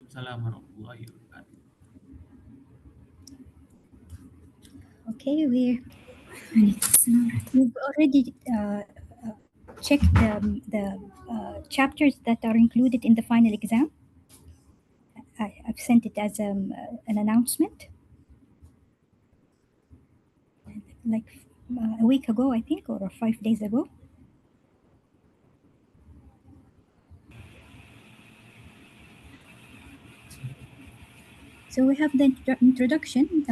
Assalamualaikum warahmatullahi wabarakatuh. Okay, we've already checked the chapters that are included in the final exam. I've sent it as an announcement, like a week ago, I think, or 5 days ago. So we have the introduction.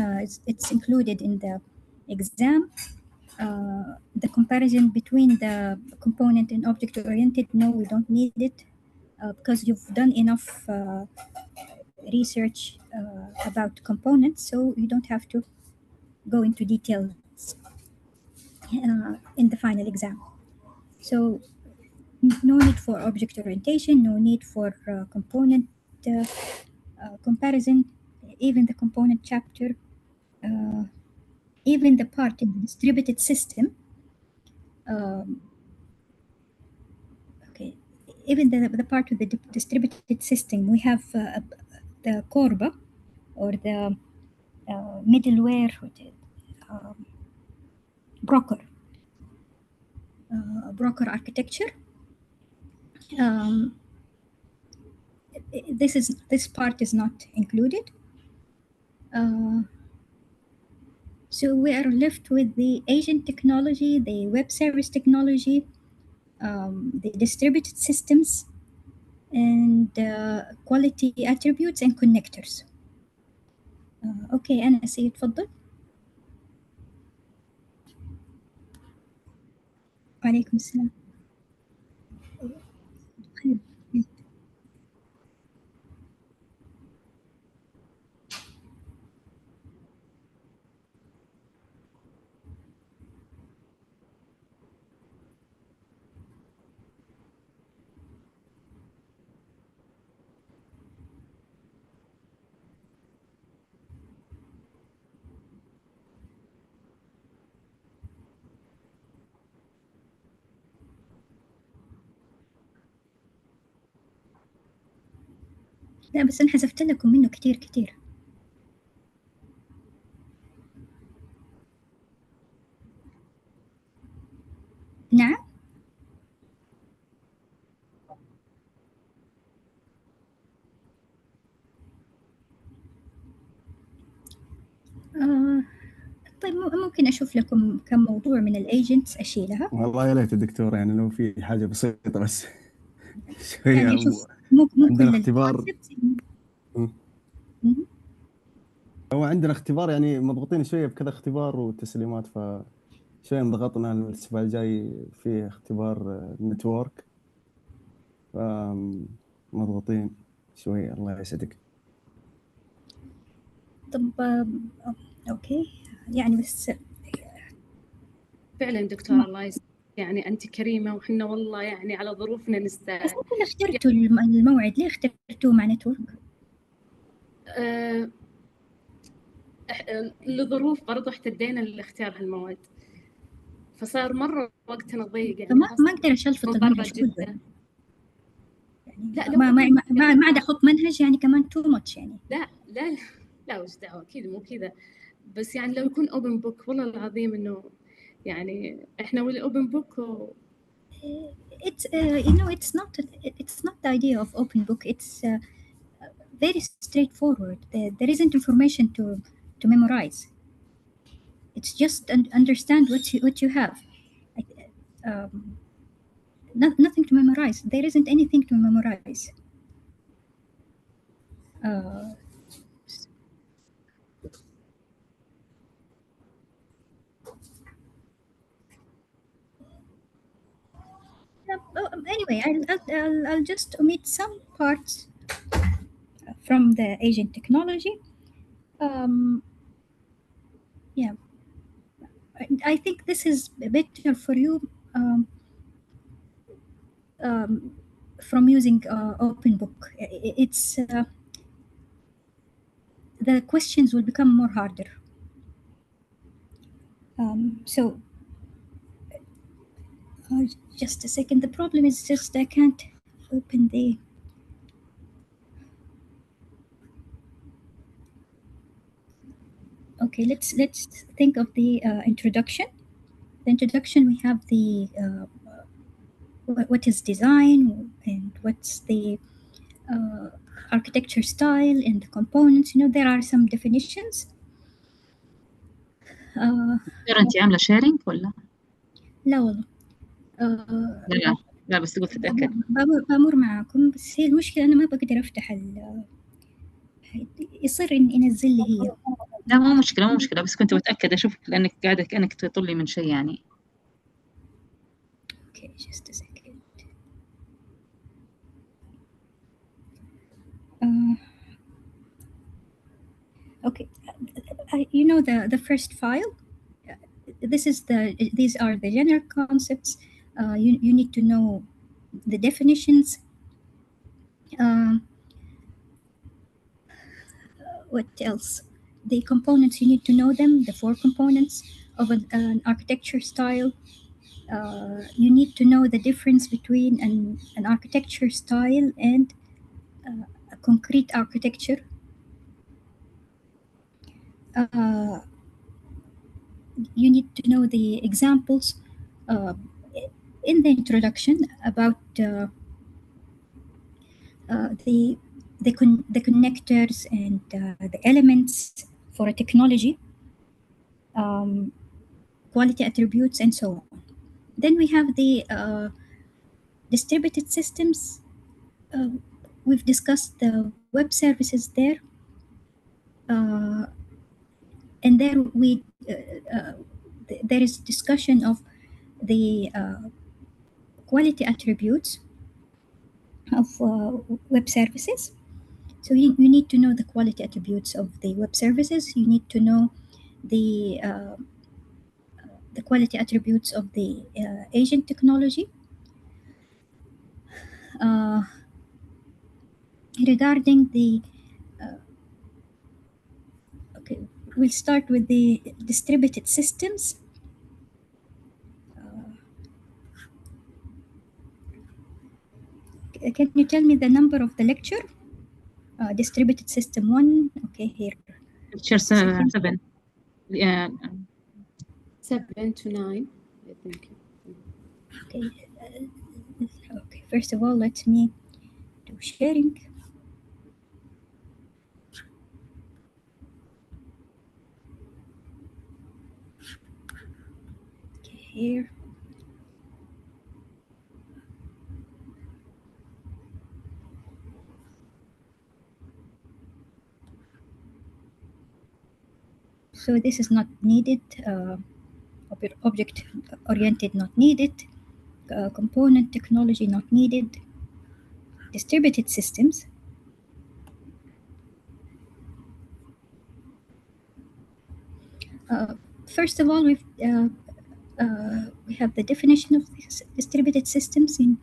It's included in the exam. The comparison between the component and object-oriented, no, we don't need it because you've done enough research about components, so you don't have to go into details in the final exam. So no need for object orientation, no need for component comparison, even the component chapter, even the part in the distributed system. Okay, even the part of the distributed system, we have the Corba or the middleware broker architecture. This part is not included. So we are left with the agent technology, the web service technology, the distributed systems, and quality attributes and connectors. Okay, أنا سيد تفضل. وعليكم السلام. لا بس أنا حذفت لكم منه كتير. نعم. طيب ممكن أشوف لكم كم موضوع من الأيجنتس أشيلها. والله يا ليت دكتور، يعني لو في حاجة بسيطة بس شوية. يعني شوف مو عندنا كل اختبار. هو عندنا اختبار، يعني مضغوطين شوية بكذا اختبار وتسليمات، فشوية انضغطنا. الأسبوع الجاي فيه اختبار نتورك، فمضغوطين شوية. الله يسعدك. طب أوكي، يعني بس فعلا دكتور الله يسعدك، يعني أنت كريمة وحنا والله يعني على ظروفنا نستاهل. بس أنتوا اللي اخترتوا الموعد، ليه اخترتوه مع نتورك؟ لظروف برضو احتدينا لاختيار هالمواد، فصار مرة وقتنا ضيق. يعني ما أقدر أشلفط المنهج كله يعني. لا ما عاد أحط منهج يعني كمان تو ماتش يعني. لا وش دعوة، أكيد مو كذا، بس يعني لو يكون open book والله العظيم إنه يعني إحنا والopen book It's it's not the idea of open book. It's very straightforward. There isn't information to memorize. It's just understand what you have. Nothing to memorize. There isn't anything to memorize. Anyway, I'll just omit some parts from the agent technology. Yeah, I think this is better for you from using open book. It's the questions will become more harder. So just a second. The problem is just I can't open the Okay, let's think of the introduction. The introduction, we have the what is design and what's the architecture style and the components. There are some definitions. انت عامله شيرنج ولا؟ لا والله. لا لا بس قلت اتاكد. بمر معاكم، بس هي المشكله انا ما بقدر افتح يصير اني انزل لي هي. لا مو مشكله بس كنت بتاكد اشوفك لانك قاعده كانك تطلي من شيء يعني. Okay, just a second. Okay, the first file. These are the general concepts. You need to know the definitions. What else? The components, you need to know them, the 4 components of an architecture style. You need to know the difference between an architecture style and a concrete architecture. You need to know the examples in the introduction about the connectors and the elements for a technology, quality attributes, and so on. Then we have the distributed systems. We've discussed the web services there, and there there is discussion of the quality attributes of web services. So you need to know the quality attributes of the web services. You need to know the quality attributes of the agent technology. Regarding the okay, we'll start with the distributed systems. Can you tell me the number of the lecture? Distributed system 1. Okay, here. Lecture 7. 7 to 9, I think. Okay. Okay. First of all, let me do sharing. Okay, here. So this is not needed. Object oriented not needed. Component technology not needed. Distributed systems. First of all, we have the definition of distributed systems in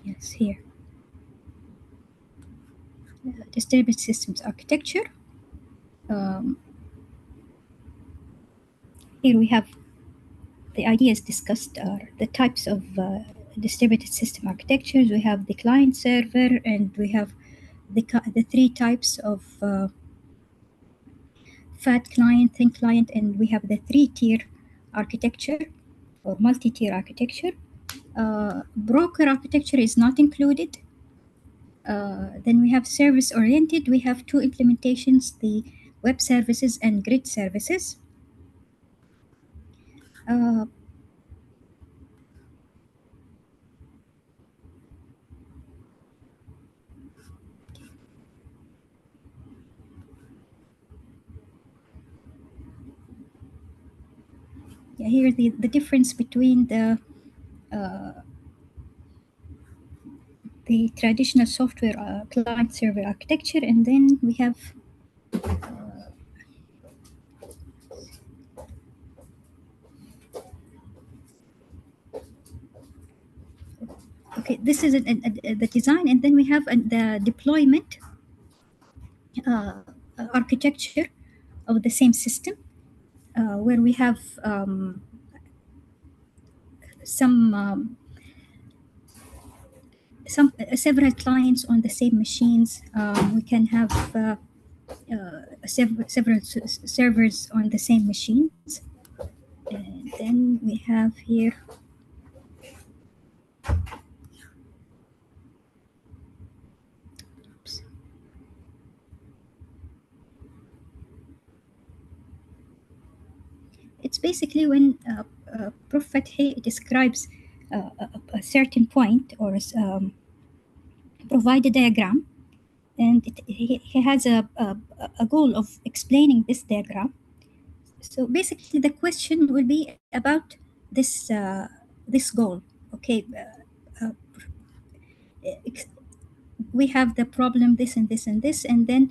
yes, here. Distributed systems architecture. Here we have the ideas discussed are the types of distributed system architectures. We have the client server, and we have the 3 types of fat client, thin client, and we have the 3-tier architecture or multi-tier architecture. Broker architecture is not included. Then we have service oriented. We have 2 implementations, the web services and grid services. Yeah, here the difference between the traditional software client server architecture, and then we have Okay, this is the design, and then we have the deployment architecture of the same system, where we have several clients on the same machines. We can have several servers on the same machines, and then we have here it's basically when Prof. Fathi describes a certain point or provide a diagram, and he has a goal of explaining this diagram. So basically, the question will be about this goal. Okay, we have the problem this and this and this, and then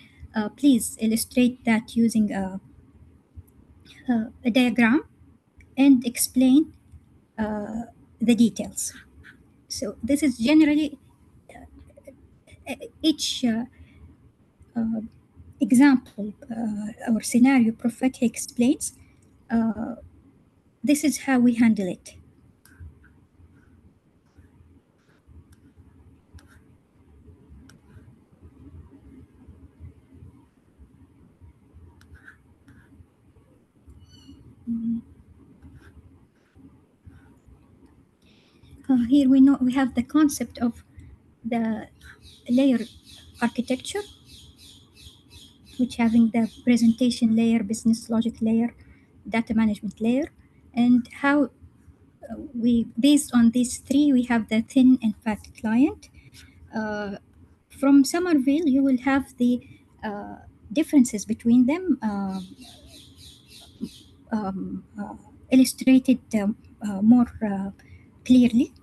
please illustrate that using a diagram and explain the details. So this is generally each example or scenario Prophet explains. This is how we handle it. Here we have the concept of the layer architecture, which having the presentation layer, business logic layer, data management layer, and how we, based on these three, we have the thin and fat client. From Somerville, you will have the differences between them illustrated more clearly.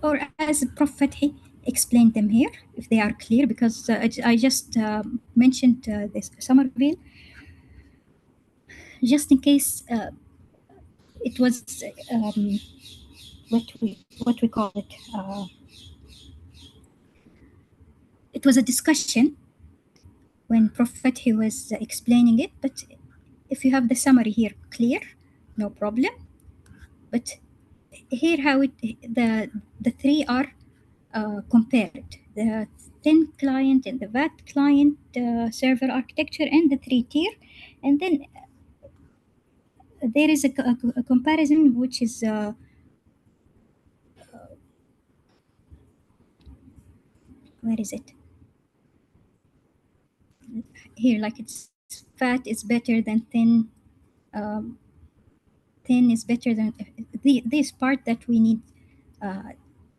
Or as Prophet he explained them here, if they are clear, because I just mentioned this Somerville, just in case it was what we call it. It was a discussion when Prophet he was explaining it, but if you have the summary here clear, no problem. But here how the three are compared: the thin client and the VAT client server architecture and the 3-tier, and then there is a comparison which is where is it? Here, like it's fat is better than thin. Thin is better than this part that we need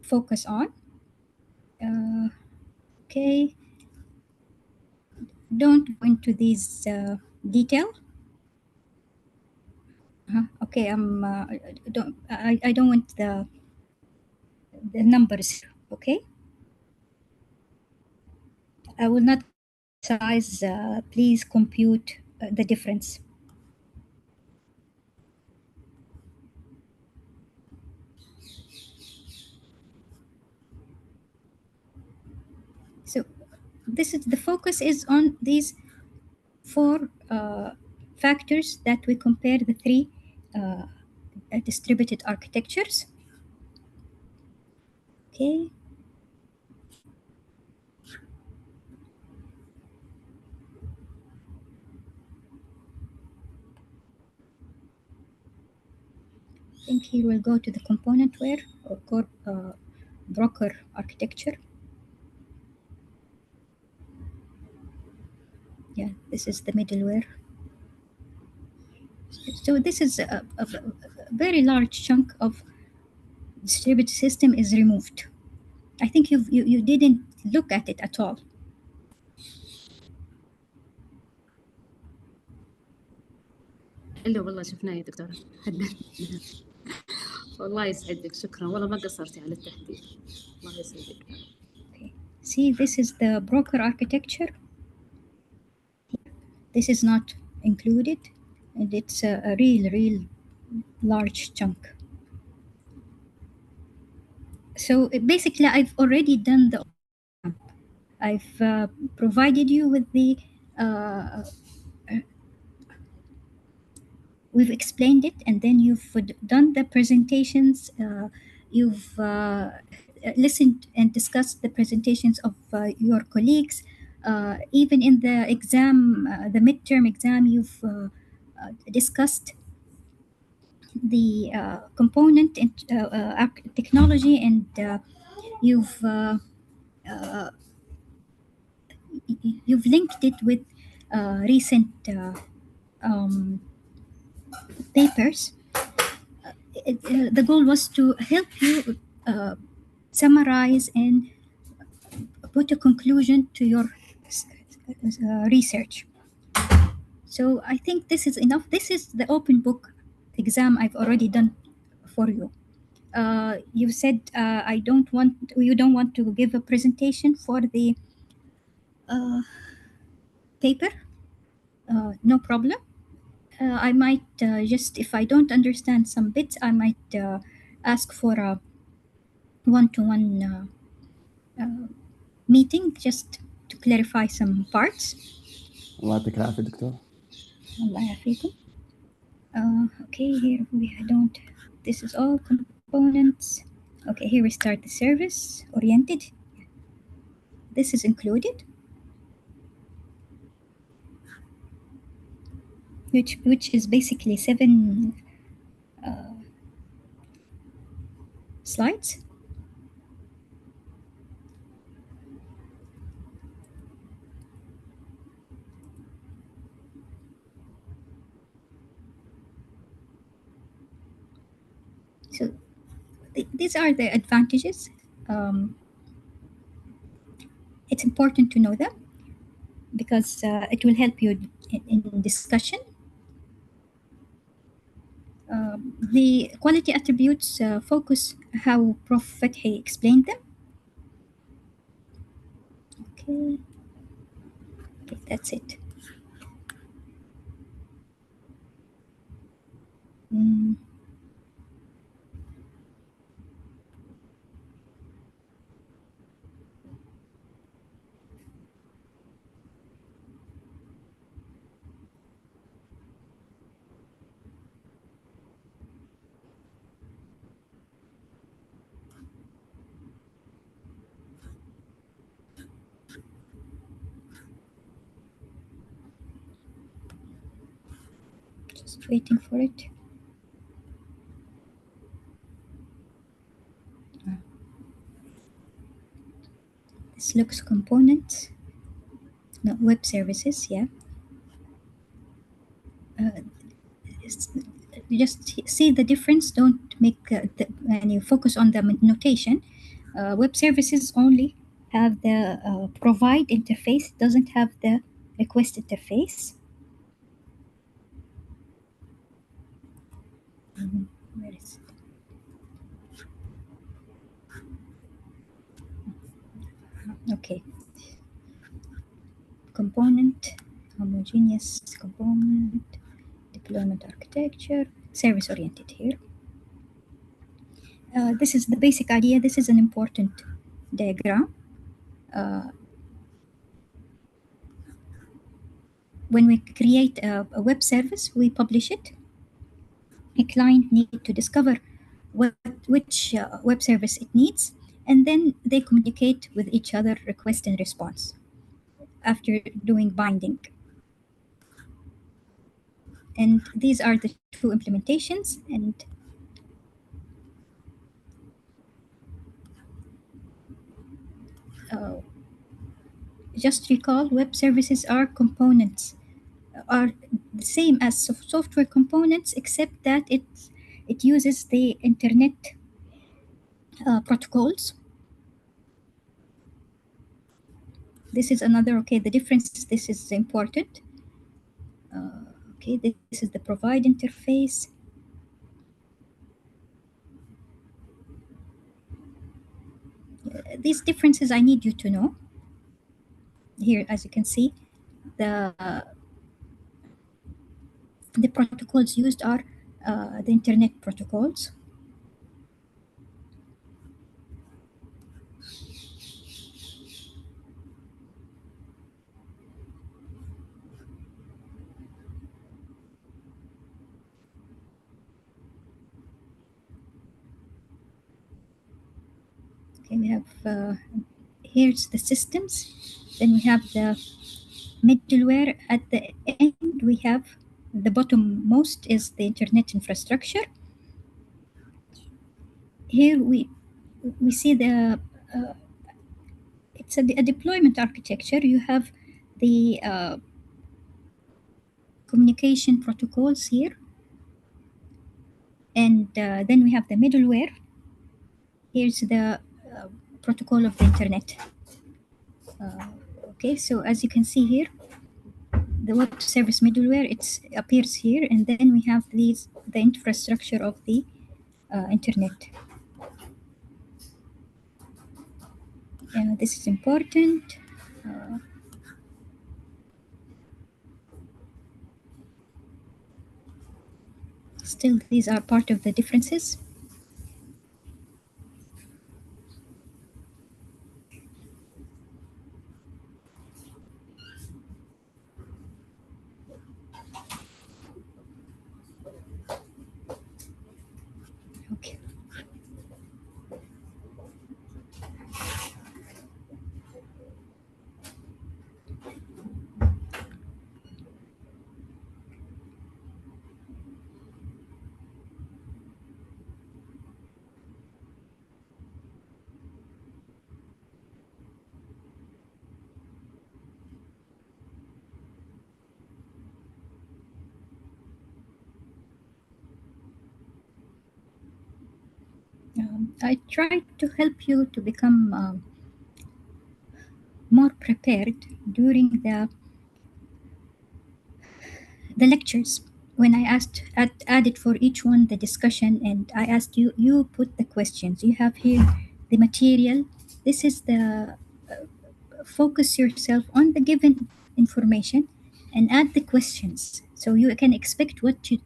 focus on. Okay, don't go into these detail. Okay, I don't want the numbers. Okay, I will not size. Please compute the difference. So this is the focus is on these four factors that we compare the three distributed architectures. Okay. I think here we'll go to the componentware or core broker architecture. Yeah, this is the middleware. So this is a very large chunk of distributed system is removed. I think you didn't look at it at all. إلا والله شفناه يا دكتورة. والله يسعدك، شكرا، والله ما قصرتي على التحديد. الله يسعدك. Okay. See, this is the broker architecture. This is not included, and it's a real large chunk. So basically, I've already done the. I've provided you with the. We've explained it, and then you've done the presentations. You've listened and discussed the presentations of your colleagues. Even in the exam, the midterm exam, you've discussed the component and technology, and you've you've linked it with recent um, papers. The goal was to help you summarize and put a conclusion to your research. So I think this is enough. This is the open book exam I've already done for you. You said you don't want to give a presentation for the paper. No problem. I might just, if I don't understand some bits, I might ask for a one-to-one meeting just to clarify some parts. الله يعطيك العافيه دكتور. الله يعافيكم. Okay, here I don't. This is all components. Okay, here we start the service oriented. This is included, which is basically 7 slides. So these are the advantages. It's important to know them because it will help you in discussion. The quality attributes focus how Prof. Fethi explained them. Okay, that's it. Mm. Just waiting for it. This looks components, not web services. Yeah. Just see the difference. Don't make and you focus on the notation. Web services only have the provide interface. Doesn't have the request interface. Where is it? Okay. Component, homogeneous component, deployment architecture, service oriented here. This is the basic idea. This is an important diagram. When we create a web service, we publish it. A client needs to discover which web service it needs, and then they communicate with each other, request and response, after doing binding. And these are the two implementations. And just recall, web services are components, are the same as software components, except that it uses the internet protocols. This is another, okay, the difference, this is important. Okay, this is the provide interface. These differences I need you to know. Here, as you can see, the protocols used are the internet protocols. Okay, we have here's the systems. Then we have the middleware. At the end, we have the bottommost is the internet infrastructure. Here we see the it's a deployment architecture. You have the communication protocols here, and then we have the middleware. Here's the protocol of the internet. Okay, so as you can see here, the web service middleware it appears here, and then we have the infrastructure of the internet. This is important. Still, these are part of the differences. Okay. I tried to help you to become more prepared during the lectures when I added for each one the discussion, and I asked you put the questions. You have here the material. This is the focus yourself on the given information and add the questions so you can expect what to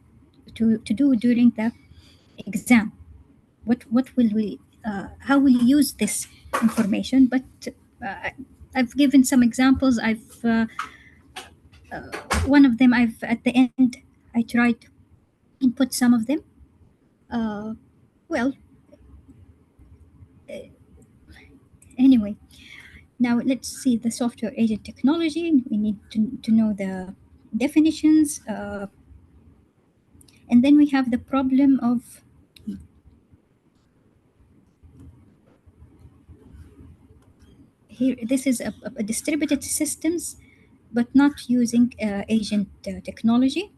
do during the exam. What will we how will you use this information? But uh, I've given some examples. I've one of them I've at the end I tried to input some of them. Uh, well, anyway, now let's see the software agent technology. We need to know the definitions, and then we have the problem of here. This is a distributed systems, but not using agent technology.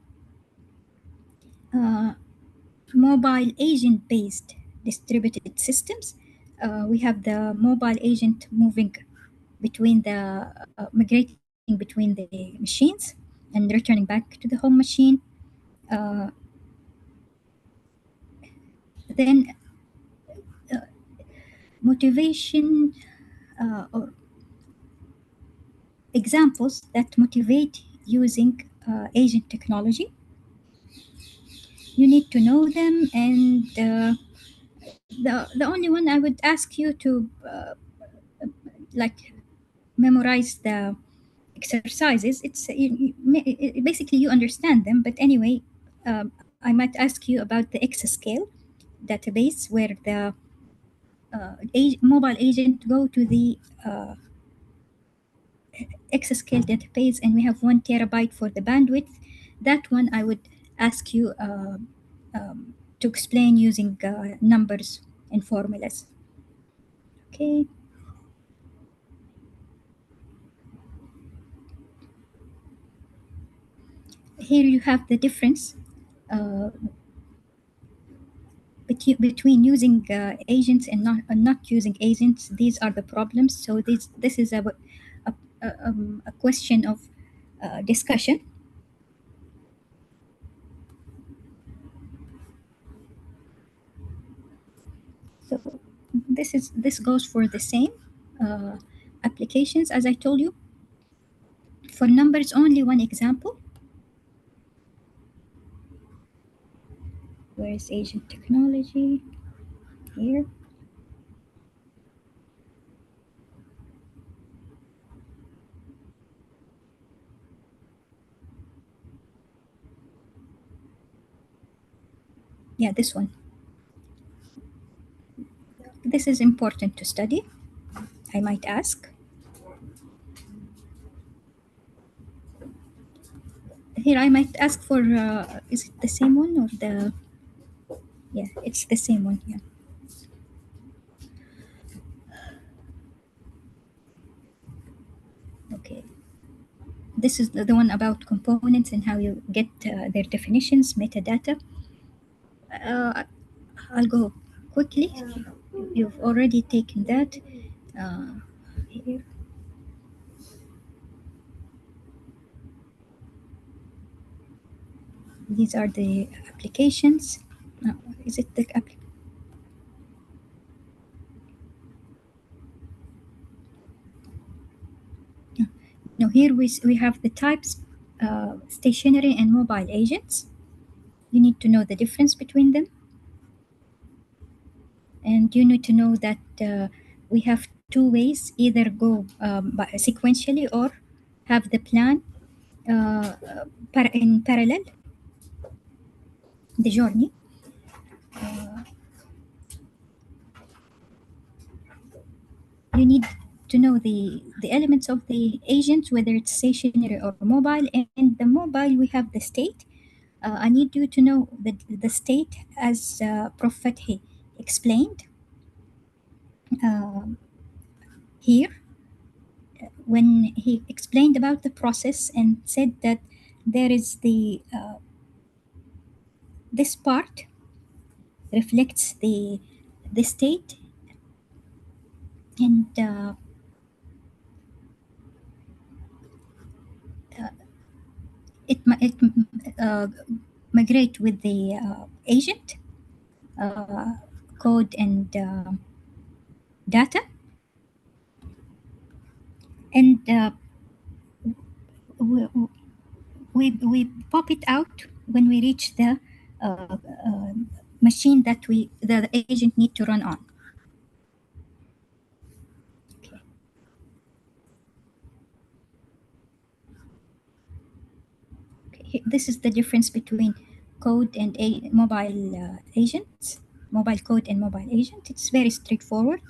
Mobile agent based distributed systems. We have the mobile agent moving between the migrating between the machines and returning back to the home machine. Then motivation or examples that motivate using agent technology. You need to know them, and the only one I would ask you to like memorize the exercises. It's basically you understand them, but anyway, I might ask you about the exascale database where the mobile agent go to the exascale database, and we have 1 terabyte for the bandwidth. That one I would ask you to explain using numbers and formulas. Okay. Here you have the difference uh, between using agents and not using agents. These are the problems. So this is a question of discussion. So this goes for the same applications as I told you. For numbers, only one example. Where is agent technology? Here. Yeah, this one. this is important to study, I might ask. Here I might ask for, is it the same one or the, yeah, it's the same one, yeah. Okay. This is the one about components and how you get their definitions, metadata. I'll go quickly. You've already taken that. Here. These are the applications. Is it the application? No, here we have the types, stationary and mobile agents. You need to know the difference between them. And you need to know that we have two ways, either go sequentially or have the plan in parallel, the journey. You need to know the elements of the agent, whether it's stationary or mobile. And the mobile, we have the state. I need you to know the state as Prof. Fathi explained here when he explained about the process and said that there is this part reflects the state, and it migrate with the agent code and data, and we pop it out when we reach the machine that the agent need to run on. Okay. Okay. This is the difference between code and mobile agents, mobile code and mobile agent. It's very straightforward.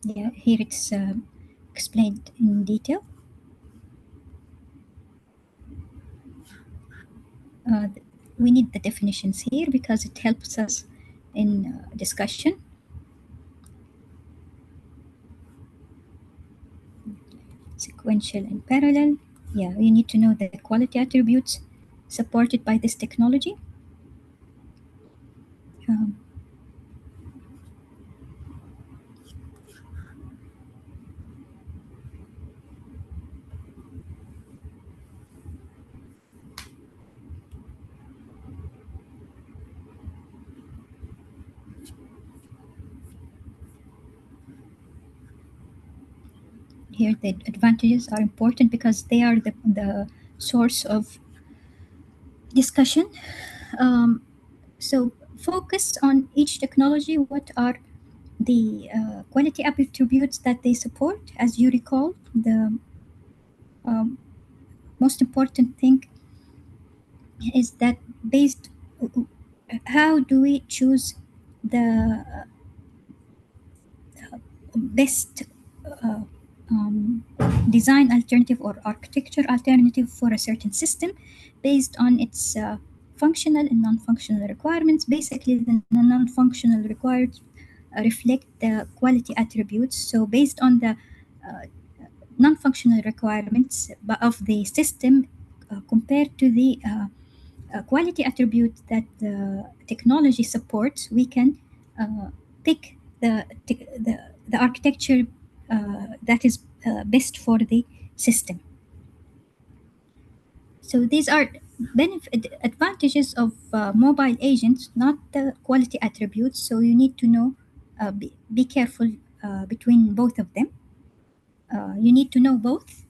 Yeah, here it's explained in detail. We need the definitions here because it helps us in discussion. Sequential and parallel. Yeah, you need to know the quality attributes supported by this technology. Here the advantages are important because they are the source of discussion. So focus on each technology. What are the quality attributes that they support? As you recall, the most important thing is that based, how do we choose the best uh, design alternative or architecture alternative for a certain system based on its functional and non-functional requirements. Basically, the non-functional required reflect the quality attributes. So based on the non-functional requirements of the system compared to the quality attribute that the technology supports, we can pick the architecture that is best for the system. So these are advantages of mobile agents, not the quality attributes. So you need to know, be careful between both of them. You need to know both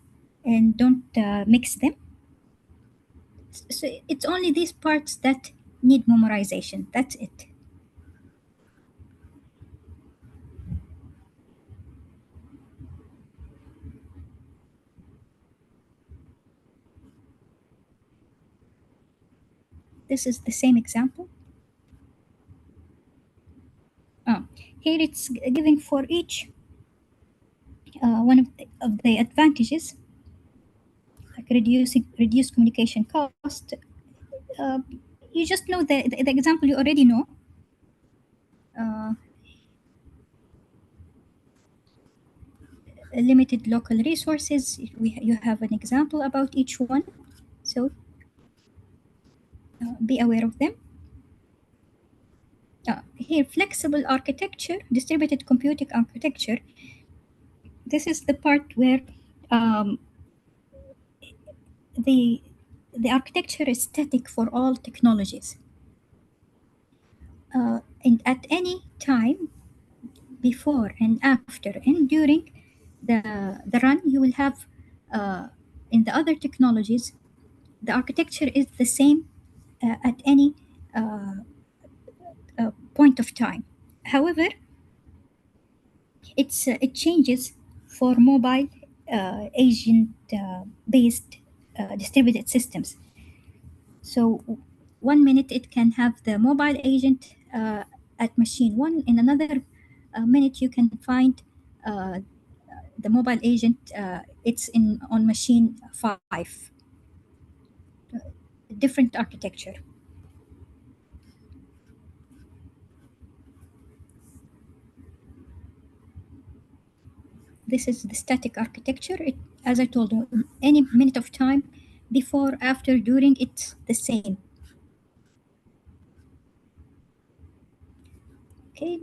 and don't mix them. So it's only these parts that need memorization. That's it. This is the same example. Here it's giving for each one of the advantages, like reduced communication cost. You just know the example you already know. Limited local resources. You have an example about each one, so be aware of them. Here, flexible architecture, distributed computing architecture. This is the part where the architecture is static for all technologies. And at any time, before and after and during the run, you will have in the other technologies, the architecture is the same at any point of time. However, it changes for mobile agent based distributed systems. So 1 minute it can have the mobile agent at machine 1. In another minute you can find the mobile agent it's on machine 5. Different architecture. This is the static architecture. As I told you, any minute of time, before, after, during, it's the same. Okay,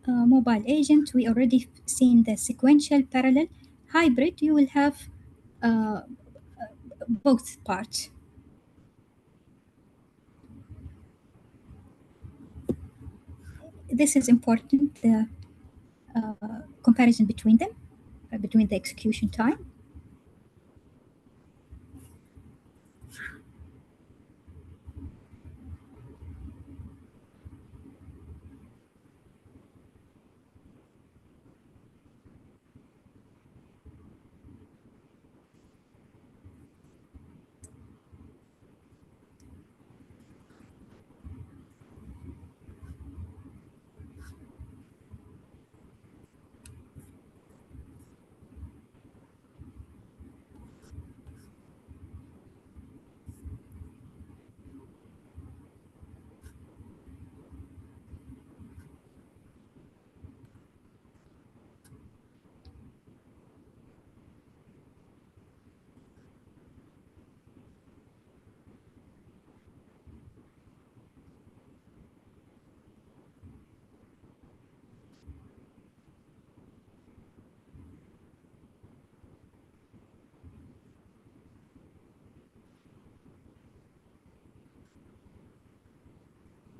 mobile agent, we already seen the sequential, parallel. Hybrid, you will have both parts. This is important, the comparison between them, between the execution time.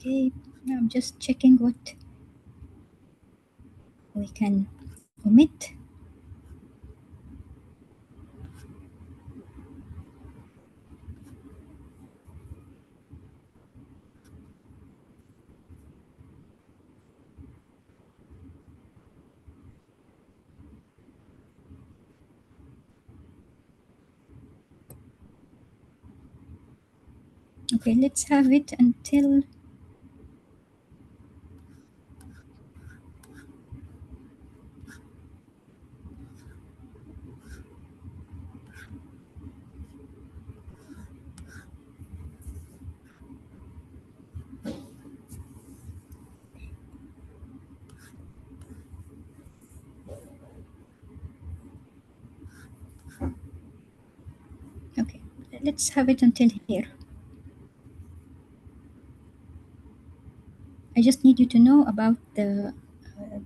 Okay, I'm just checking what we can omit. Okay, let's have it until okay, let's have it until here. I just need you to know about the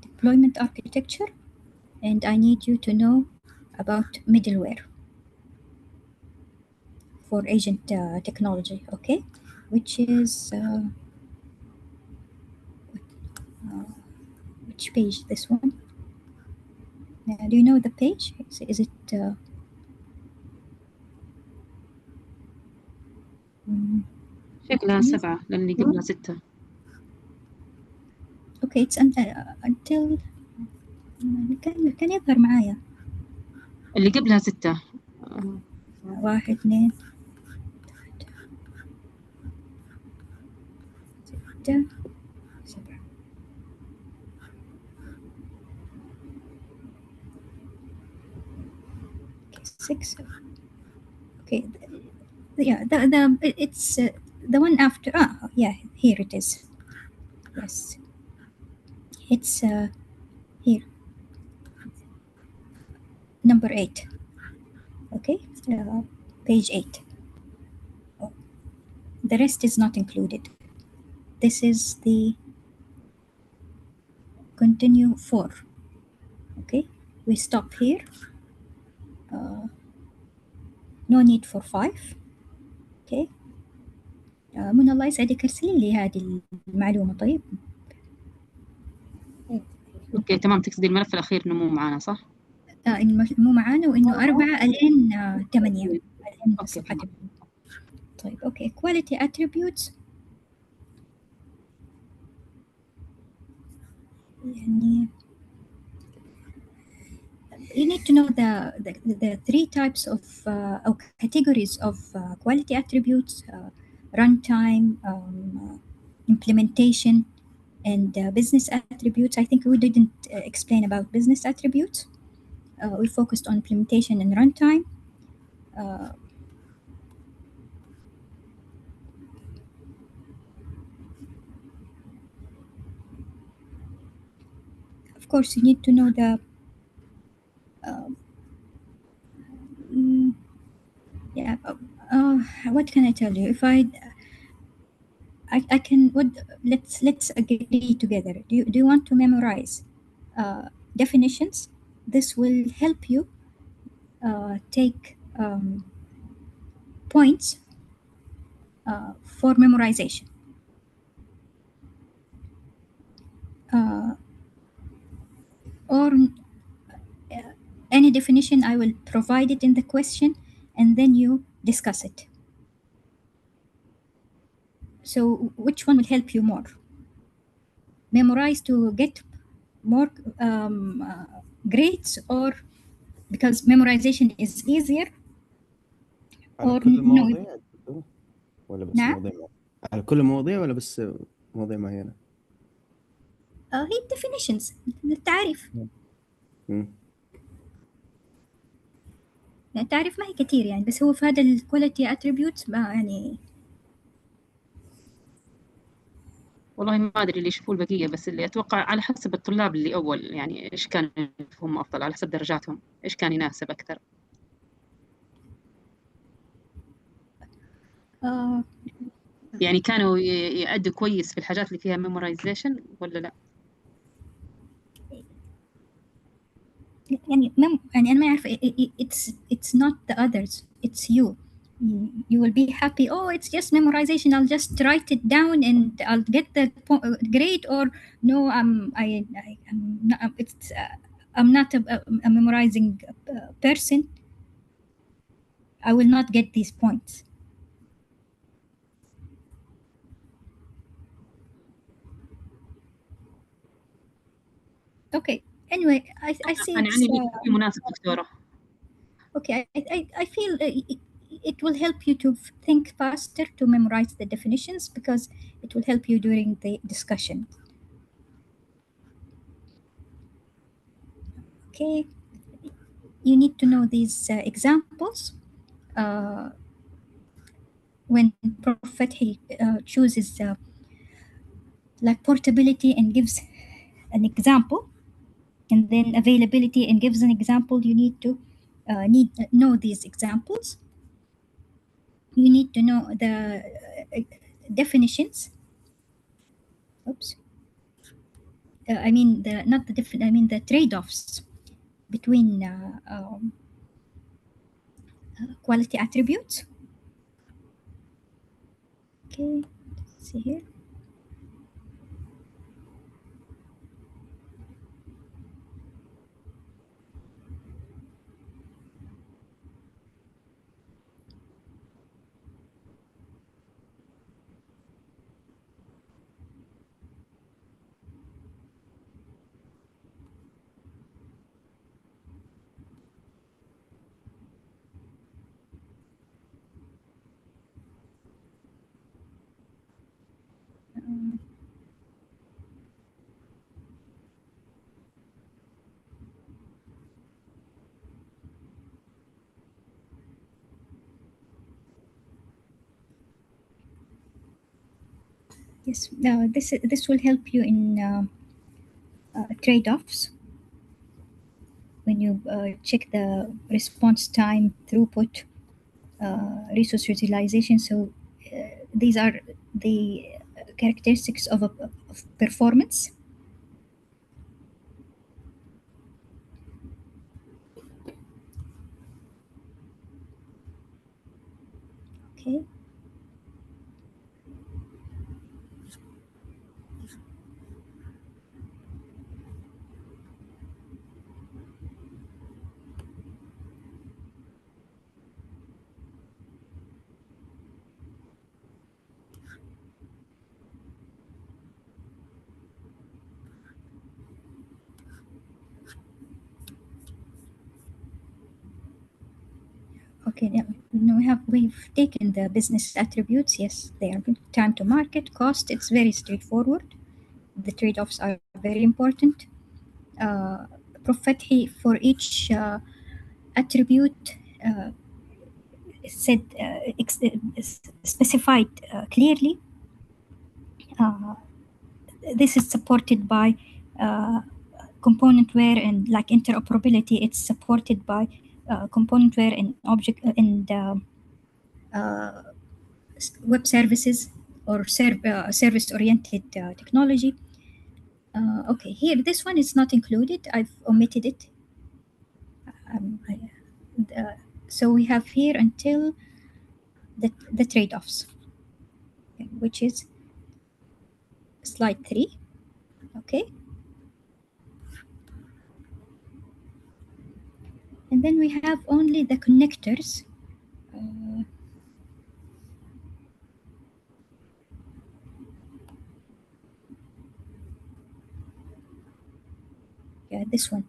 deployment architecture, and I need you to know about middleware for agent technology, okay? Which is, which page, this one? Do you know the page? Is it, شكلها 7 لأني قبلها 6. okay, it's until, كان يظهر معايا. اللي قبلها 6. 1 2 7. Okay, 6. Okay, yeah, it's the one after. Yeah, here it is. Yes, it's here, number 8. Okay, page 8. Oh, the rest is not included. This is the continue 4. Okay, we stop here. No need for 5. Okay. منى الله يسعدك ارسلي لي هذه المعلومة. طيب اوكي تمام، تقصدي الملف الاخير انه مو معانا صح؟ إنه مو معانا، وإنه 4 لين 8 لين اوكي صفحة تمام. طيب اوكي. quality attributes يعني you need to know the 3 types of or categories of quality attributes: runtime, implementation, and business attributes. I think we didn't explain about business attributes. We focused on implementation and runtime. Of course, you need to know the yeah. What can I tell you? If I can. What? Let's agree together. Do you want to memorize definitions? This will help you take points for memorization. Or any definition, I will provide it in the question, and then you discuss it. So which one will help you more? Memorize to get more grades, or because memorization is easier, على or كل no? المواضيع ولا بس نعم. مواضيع على كل المواضيع ولا بس مواضيع معينة؟ هي definitions، التعريف. مم. يعني التعريف ما هي كتير يعني، بس هو في هذا الكواليتي اتريبيوت يعني. والله ما ادري اللي يشوفوا البقيه، بس اللي اتوقع على حسب الطلاب اللي اول يعني ايش كان هم افضل، على حسب درجاتهم ايش كان يناسب اكثر. آه يعني كانوا يأدوا كويس في الحاجات اللي فيها memorization ولا لا؟ يعني يعني أنا ما أعرف. it's not the others, it's you. You will be happy. Oh, it's just memorization. I'll just write it down and I'll get the grade. Or no, I'm not. I'm not a memorizing person. I will not get these points. Okay. Anyway, I see انا it's عني اللي مناسب دكتوره. okay. I feel it will help you to think faster, to memorize the definitions, because it will help you during the discussion. Okay. You need to know these examples. When Prof Fethi chooses like portability and gives an example, and then availability and gives an example, you need to know these examples. You need to know the definitions. Oops. I mean the not the I mean the trade-offs between quality attributes. Okay, let's see here. Yes, this will help you in trade-offs when you check the response time, throughput, resource utilization. So these are the characteristics of performance. Okay. Okay, now we've taken the business attributes. Yes, they are good. Time to market, cost. It's very straightforward. The trade-offs are very important. Prophet for each attribute said specified clearly. This is supported by componentware and like interoperability. It's supported by componentware and object and web services or service-oriented technology. Okay, here this one is not included. I've omitted it. Um, I, so we have here until the trade-offs, okay, which is slide 3. Okay, and then we have only the connectors. Yeah, this one.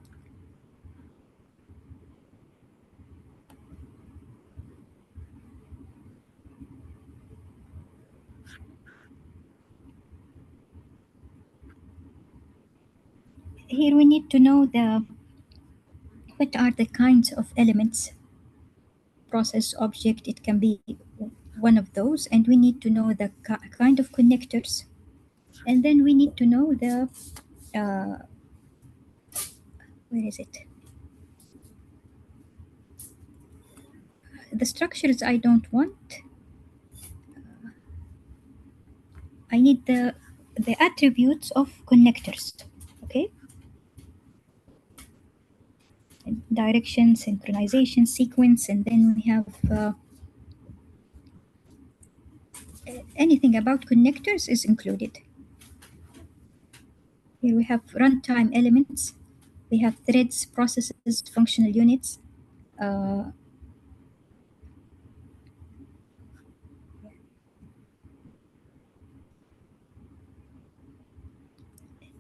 Here we need to know what are the kinds of elements, process, object. It can be one of those, and we need to know the kind of connectors, and then we need to know the where is it? The structures I don't want. I need the attributes of connectors. Okay. And direction, synchronization, sequence, and then we have anything about connectors is included. Here we have runtime elements. We have threads, processes, functional units. Uh,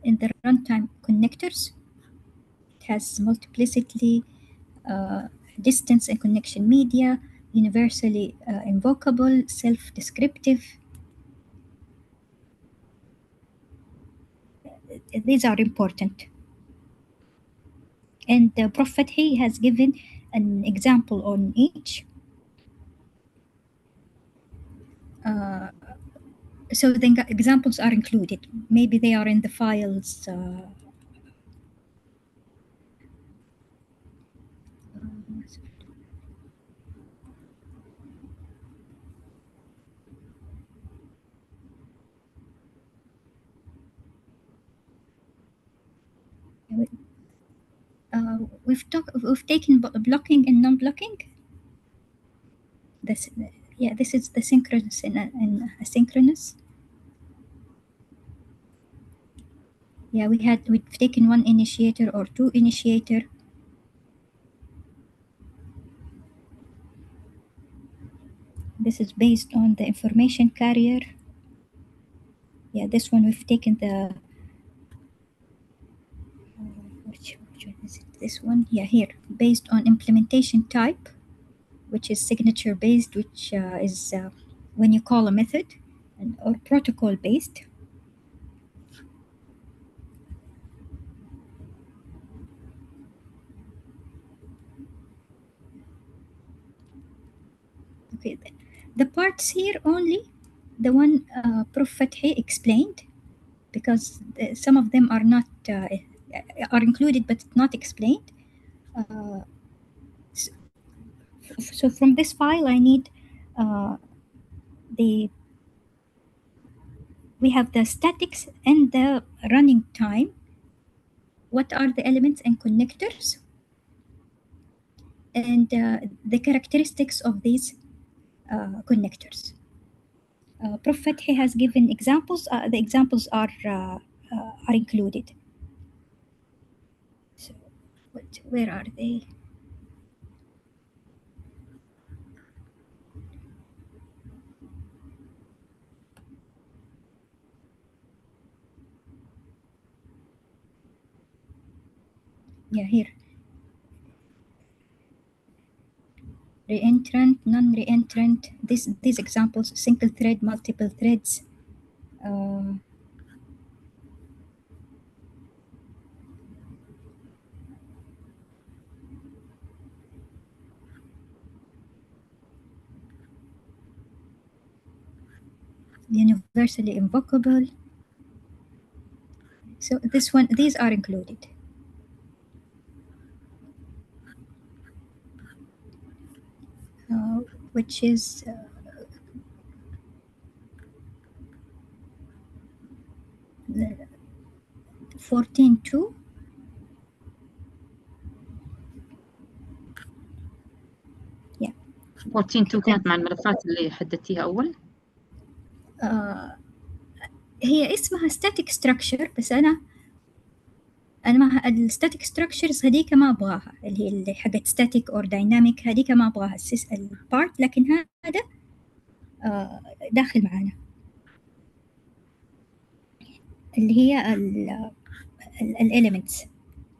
in the runtime connectors, it has multiplicity, uh, distance and connection media, universally invocable, self-descriptive. These are important. And Prophet he has given an example on each. Uh, so the examples are included. Maybe they are in the files. We've taken blocking and non-blocking. This, yeah, this is the synchronous and asynchronous. Yeah, we've taken one initiator or two initiator. This is based on the information carrier. Yeah, this one we've taken the which one is it? This one, yeah, here based on implementation type, which is signature based, which is when you call a method, and or protocol based. Okay, the parts here only the one Prof. Fathi explained, because some of them are not are included but not explained. So from this file, I need we have the statics and the running time. What are the elements and connectors? And the characteristics of these connectors. Prof. Fathi has given examples. The examples are included. So, where are they? Yeah, here. Reentrant, non-reentrant. These examples: single thread, multiple threads. Universally invocable. So this one, these are included. Which is 14.2. Yeah. 14.2 كانت مع الملفات اللي حددتيها أول. هي اسمها static structure، بس أنا مع الستاتيك structures هذيك ما أبغاها، اللي حقت static or dynamic هذيك ما أبغاها البارت، لكن هذا داخل معانا، اللي هي الاليمنتس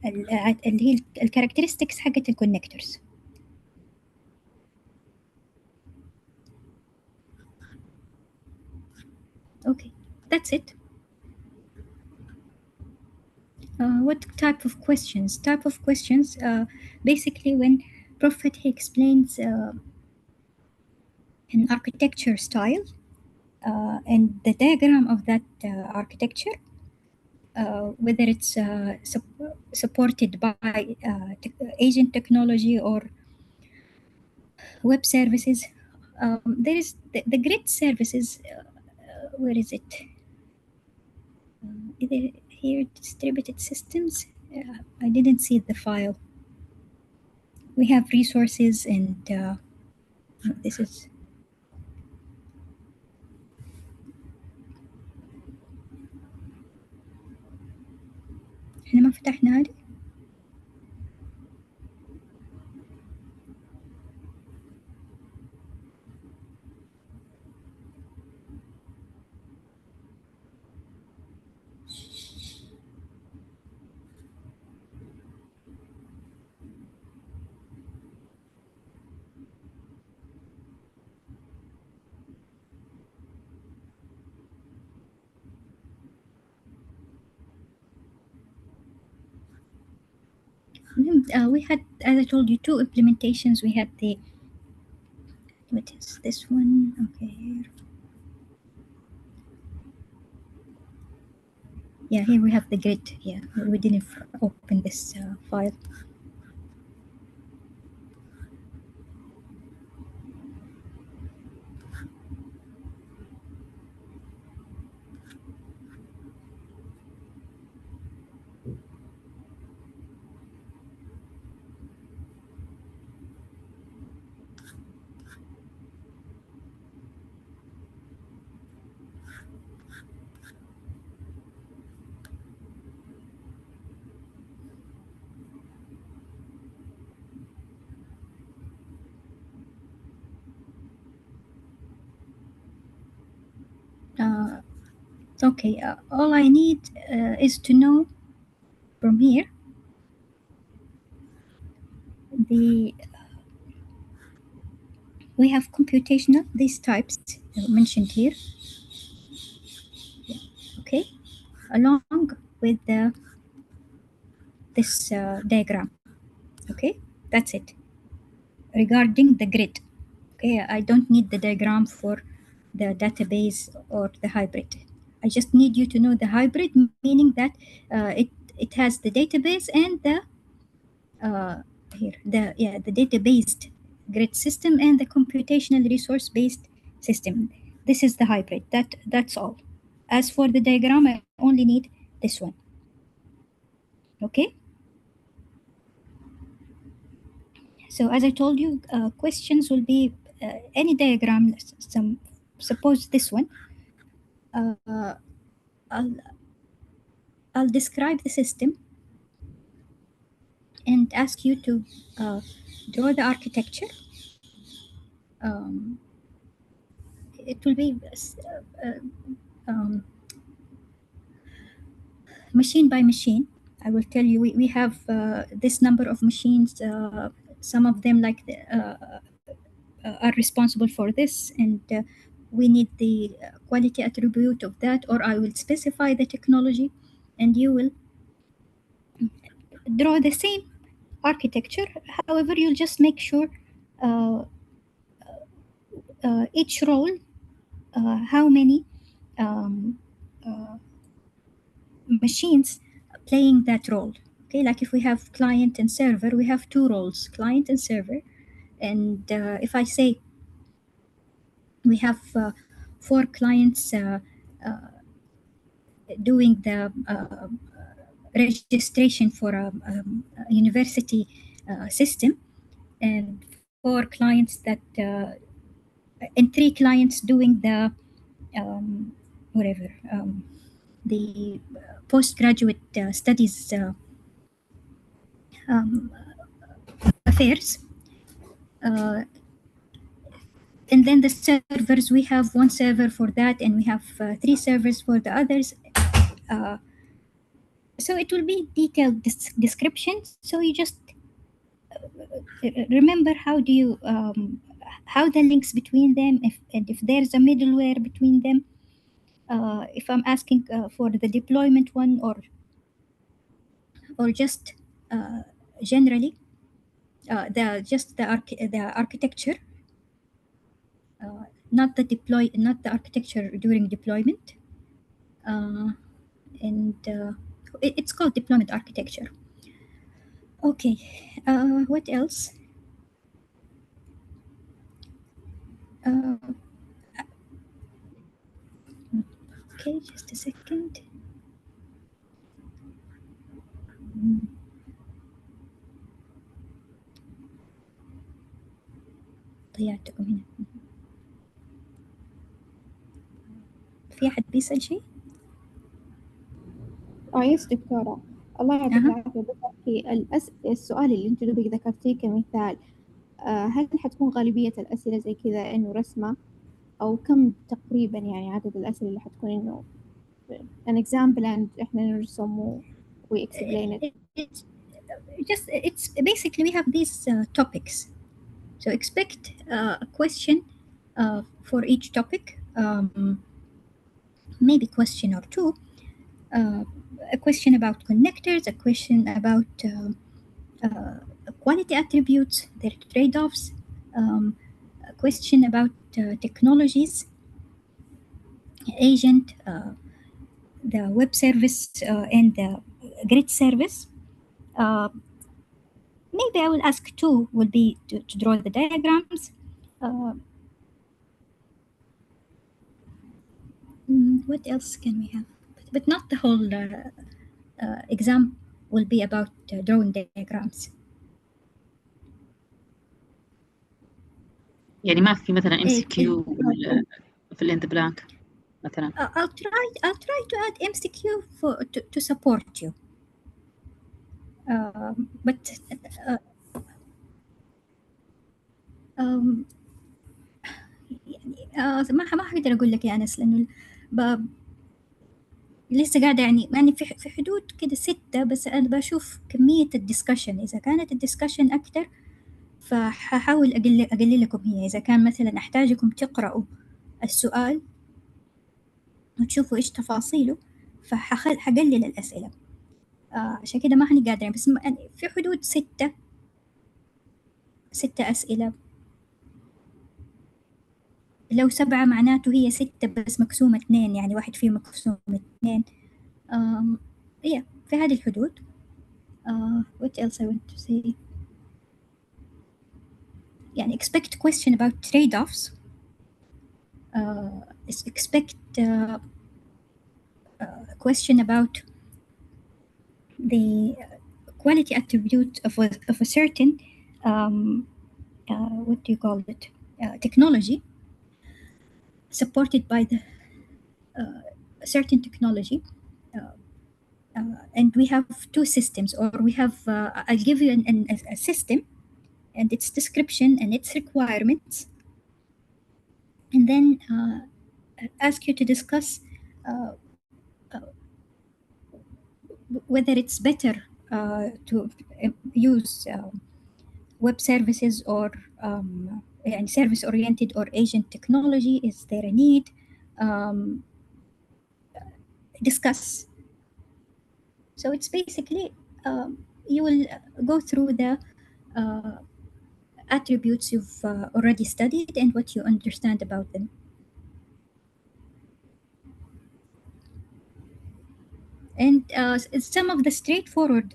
اللي هي الكاركترستكس حقت الكونكتورز. Okay, that's it. What type of questions? Type of questions, basically when Prof. Fathi explains an architecture style and the diagram of that architecture, whether it's supported by agent technology or web services. There is the grid services. Where is it? Either here, distributed systems. I didn't see the file. We have resources and this is احنا ما فتحنا هذه. We had, as I told you, 2 implementations. We had the, what is this one? Okay, here. Yeah, here we have the grid. Yeah, we didn't open this file. Okay, all I need is to know from here we have computational, these types mentioned here. Yeah, okay, along with this diagram. Okay, that's it regarding the grid. Okay, I don't need the diagram for the database or the hybrid. I just need you to know the hybrid, meaning that it has the database and the the data-based grid system and the computational resource-based system. This is the hybrid. That's all. As for the diagram, I only need this one. Okay. So as I told you, questions will be any diagram. Suppose this one. I'll describe the system and ask you to draw the architecture. It will be machine by machine. I will tell you we have this number of machines. Some of them are responsible for this, and we need the quality attribute of that, or I will specify the technology, and you will draw the same architecture. However, you'll just make sure each role, how many machines playing that role. Okay, like if we have client and server, we have two roles, client and server. And if I say we have 4 clients doing the registration for a university system, and 4 clients that and 3 clients doing the whatever the postgraduate studies affairs. And then the servers, we have 1 server for that, and we have 3 servers for the others. So it will be detailed description. So you just remember how do you how the links between them, if there's a middleware between them. If I'm asking for the deployment one, or just generally the architecture, not the architecture during deployment, and it's called deployment architecture. Okay, what else? Okay, just a second. ضيعتكم هنا. في أحد بيسأل شيء؟ يس دكتورة، الله يعطيك العافية. بس السؤال اللي انت دوبك ذكرتيه كمثال، هل حتكون غالبية الأسئلة زي كذا إنه رسمة، أو كم تقريبا يعني عدد الأسئلة اللي حتكون إنه an example and إحنا نرسم we explain it. It's basically we have these topics, so expect a question for each topic, maybe question or two, a question about connectors, a question about quality attributes, their trade-offs, a question about technologies, agent, the web service, and the grid service. Maybe I will ask 2 will be to draw the diagrams. What else can we have? But not the whole exam will be about drawing diagrams. يعني ما في مثلا MCQ في الإند بلانك مثلا. I'll try to add MCQ to support you. But ما حقدر أقول لك يا أنس، لأنه لسه قاعدة يعني في حدود كده 6، بس أنا بشوف كمية الدسكشن. إذا كانت الدسكشن أكتر فحاول أقلل لكم هي. إذا كان مثلا أحتاجكم تقرأوا السؤال وتشوفوا إيش تفاصيله، فحقلل الأسئلة. عشان كده ما إحنا قادرين، بس في حدود 6 أسئلة. لو 7 معناته هي 6 بس مقسومة 2، يعني واحد فيهم مقسوم 2. yeah في هذه الحدود. what else I want to say؟ يعني expect question about trade-offs. Expect question about the quality attribute of a certain what do you call it, technology, supported by the certain technology, and we have two systems, or we have I'll give you a system and its description and its requirements, and then ask you to discuss whether it's better to use web services or and service oriented or agent technology. Is there a need? Discuss. So it's basically you will go through the attributes you've already studied and what you understand about them. And some of the straightforward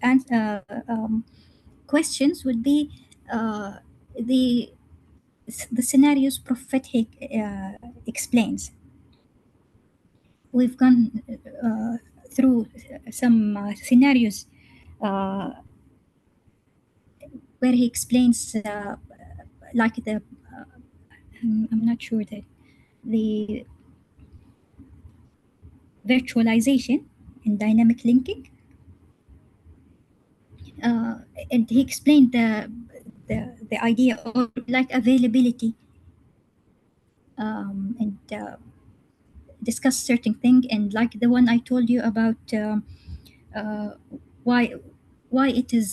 questions would be the scenarios Prophet explains. We've gone through some scenarios where he explains like the I'm not sure that the virtualization and dynamic linking, and he explained the idea of like availability, and discuss certain thing, and like the one I told you about why it is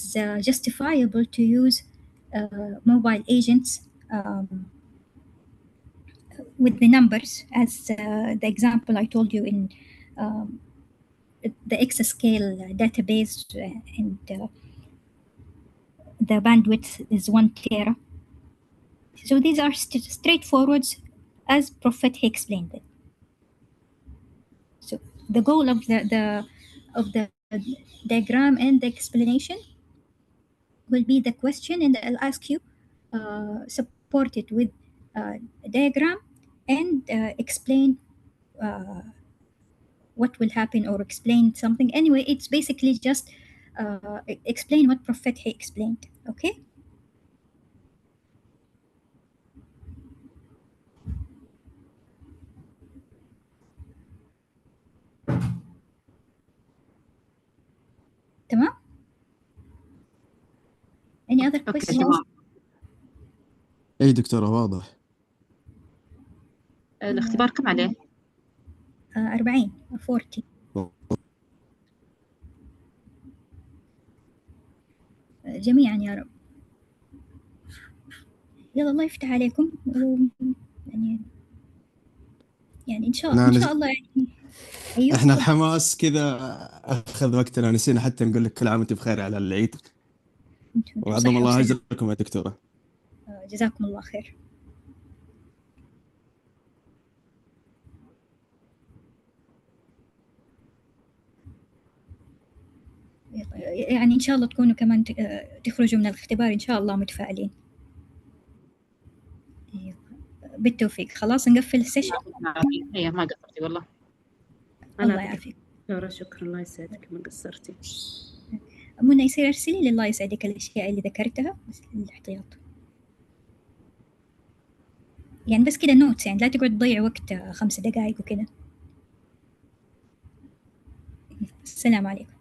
justifiable to use mobile agents with the numbers, as the example I told you in the exascale database, and the bandwidth is 1 tera. So these are straightforwards as Prophet he explained it. So the goal of the diagram and the explanation will be the question, and I'll ask you support it with a diagram and explain what will happen, or explain something. Anyway, it's basically just explain what Prophet he explained. Okay. تمام. Any other اوكي questions؟ تمام. اي دكتورة واضح. الاختبار كم عليه؟ 40 جميعا يا رب. يلا الله يفتح عليكم. يعني ان شاء الله يعني. أيوه. احنا الحماس كذا اخذ وقتنا، نسينا حتى نقول لك كل عام وانت بخير على العيد، وعظم الله اجركم يا دكتورة. جزاكم الله خير. يعني إن شاء الله تكونوا كمان تخرجوا من الاختبار إن شاء الله متفائلين. بالتوفيق. خلاص نقفل السيشن. ايه ما قصرتي والله. الله يعافيك. شكرا الله يسعدك ما قصرتي. منى يصير ارسلي لي الله يسعدك الاشياء اللي ذكرتها بس للاحتياط، يعني بس كده نوتس، يعني لا تقعد تضيع وقت 5 دقائق وكده. السلام عليكم.